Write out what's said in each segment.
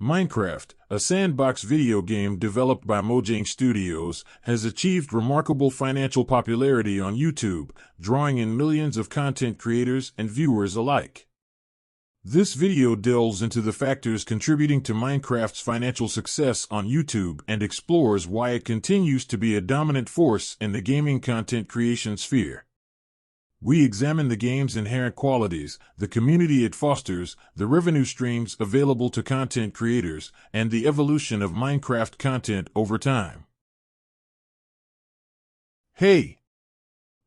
Minecraft, a sandbox video game developed by Mojang Studios, has achieved remarkable financial popularity on YouTube, drawing in millions of content creators and viewers alike. This video delves into the factors contributing to Minecraft's financial success on YouTube and explores why it continues to be a dominant force in the gaming content creation sphere. We examine the game's inherent qualities, the community it fosters, the revenue streams available to content creators, and the evolution of Minecraft content over time. Hey!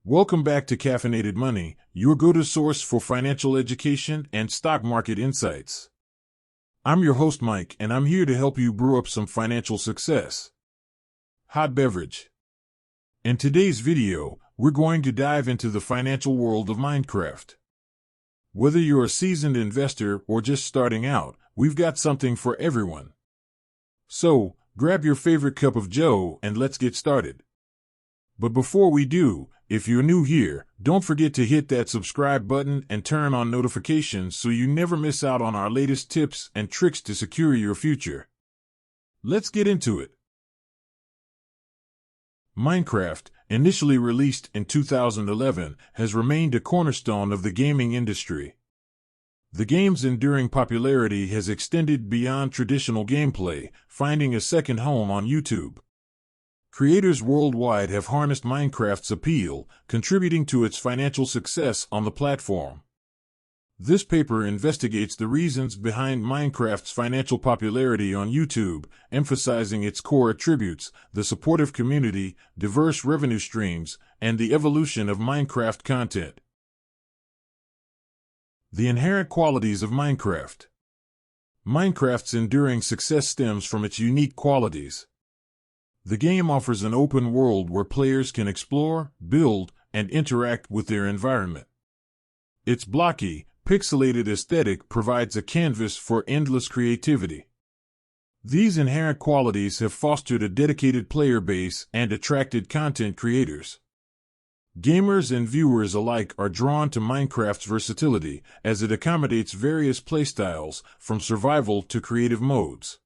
Welcome back to Caffeinated Money, your go-to source for financial education and stock market insights. I'm your host Mike, and I'm here to help you brew up some financial success. Hot beverage. In today's video, we're going to dive into the financial world of Minecraft. Whether you're a seasoned investor or just starting out, we've got something for everyone. So, grab your favorite cup of joe and let's get started. But before we do, if you're new here, don't forget to hit that subscribe button and turn on notifications so you never miss out on our latest tips and tricks to secure your future. Let's get into it. Minecraft, initially released in 2011, has remained a cornerstone of the gaming industry. The game's enduring popularity has extended beyond traditional gameplay, finding a second home on YouTube. Creators worldwide have harnessed Minecraft's appeal, contributing to its financial success on the platform. This paper investigates the reasons behind Minecraft's financial popularity on YouTube, emphasizing its core attributes, the supportive community, diverse revenue streams, and the evolution of Minecraft content. The inherent qualities of Minecraft. Minecraft's enduring success stems from its unique qualities. The game offers an open world where players can explore, build, and interact with their environment. Its blocky, pixelated aesthetic provides a canvas for endless creativity. These inherent qualities have fostered a dedicated player base and attracted content creators. Gamers and viewers alike are drawn to Minecraft's versatility, as it accommodates various playstyles, from survival to creative modes.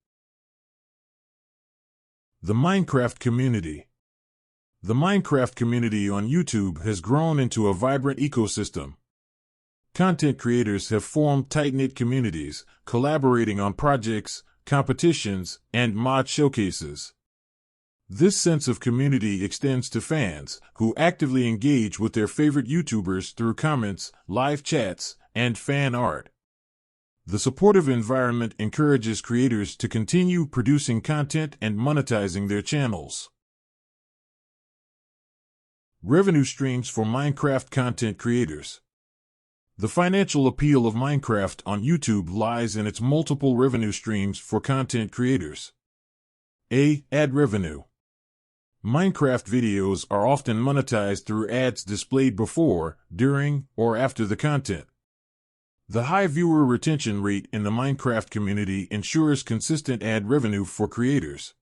The Minecraft community. The Minecraft community on YouTube has grown into a vibrant ecosystem. Content creators have formed tight-knit communities, collaborating on projects, competitions, and mod showcases. This sense of community extends to fans, who actively engage with their favorite YouTubers through comments, live chats, and fan art. The supportive environment encourages creators to continue producing content and monetizing their channels. Revenue streams for Minecraft content creators. The financial appeal of Minecraft on YouTube lies in its multiple revenue streams for content creators. A. Ad revenue. Minecraft videos are often monetized through ads displayed before, during, or after the content. The high viewer retention rate in the Minecraft community ensures consistent ad revenue for creators.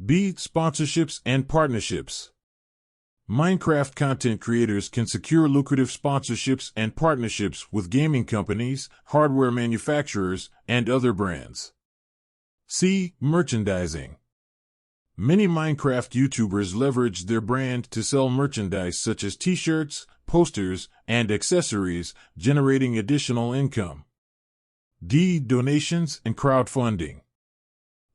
B. Sponsorships and partnerships. Minecraft content creators can secure lucrative sponsorships and partnerships with gaming companies, hardware manufacturers, and other brands. C. Merchandising. Many Minecraft YouTubers leverage their brand to sell merchandise such as t-shirts, posters, and accessories, generating additional income. D. Donations and crowdfunding.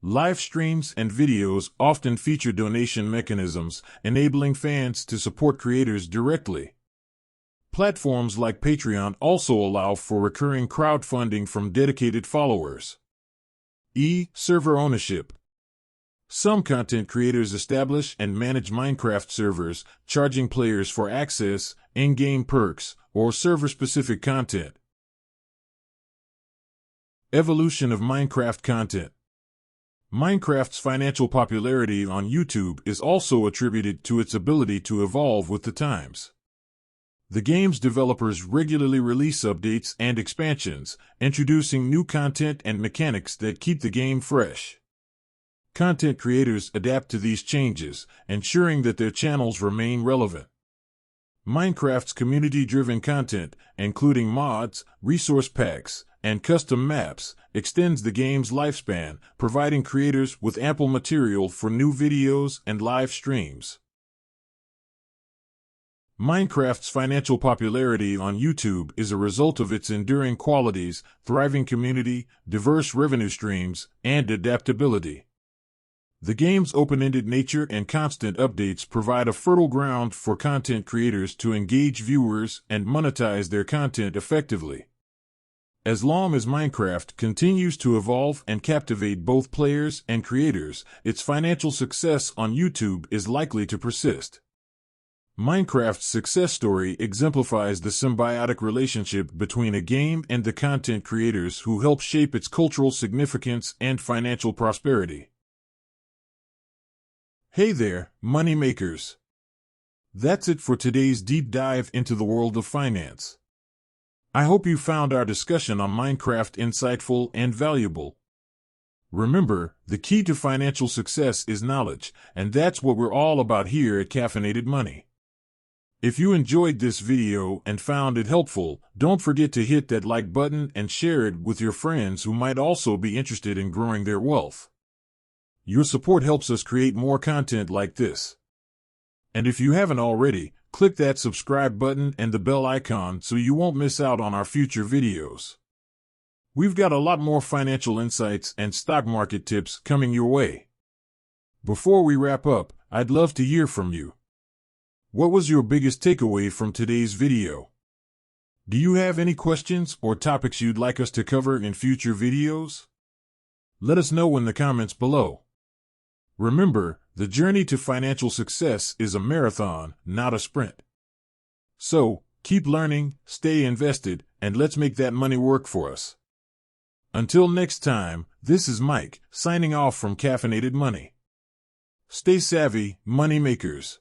Live streams and videos often feature donation mechanisms, enabling fans to support creators directly. Platforms like Patreon also allow for recurring crowdfunding from dedicated followers. E. Server ownership. Some content creators establish and manage Minecraft servers, charging players for access, in-game perks, or server-specific content. Evolution of Minecraft content. Minecraft's financial popularity on YouTube is also attributed to its ability to evolve with the times. The game's developers regularly release updates and expansions, introducing new content and mechanics that keep the game fresh. Content creators adapt to these changes, ensuring that their channels remain relevant. Minecraft's community-driven content, including mods, resource packs, and custom maps, extends the game's lifespan, providing creators with ample material for new videos and live streams. Minecraft's financial popularity on YouTube is a result of its enduring qualities, thriving community, diverse revenue streams, and adaptability. The game's open-ended nature and constant updates provide a fertile ground for content creators to engage viewers and monetize their content effectively. As long as Minecraft continues to evolve and captivate both players and creators, its financial success on YouTube is likely to persist. Minecraft's success story exemplifies the symbiotic relationship between a game and the content creators who help shape its cultural significance and financial prosperity. Hey there, money makers! That's it for today's deep dive into the world of finance. I hope you found our discussion on Minecraft insightful and valuable. Remember, the key to financial success is knowledge, and that's what we're all about here at Caffeinated Money. If you enjoyed this video and found it helpful, don't forget to hit that like button and share it with your friends who might also be interested in growing their wealth. Your support helps us create more content like this. And if you haven't already, click that subscribe button and the bell icon so you won't miss out on our future videos. We've got a lot more financial insights and stock market tips coming your way. Before we wrap up, I'd love to hear from you. What was your biggest takeaway from today's video? Do you have any questions or topics you'd like us to cover in future videos? Let us know in the comments below. Remember, the journey to financial success is a marathon, not a sprint. So, keep learning, stay invested, and let's make that money work for us. Until next time, this is Mike, signing off from Caffeinated Money. Stay savvy, money makers.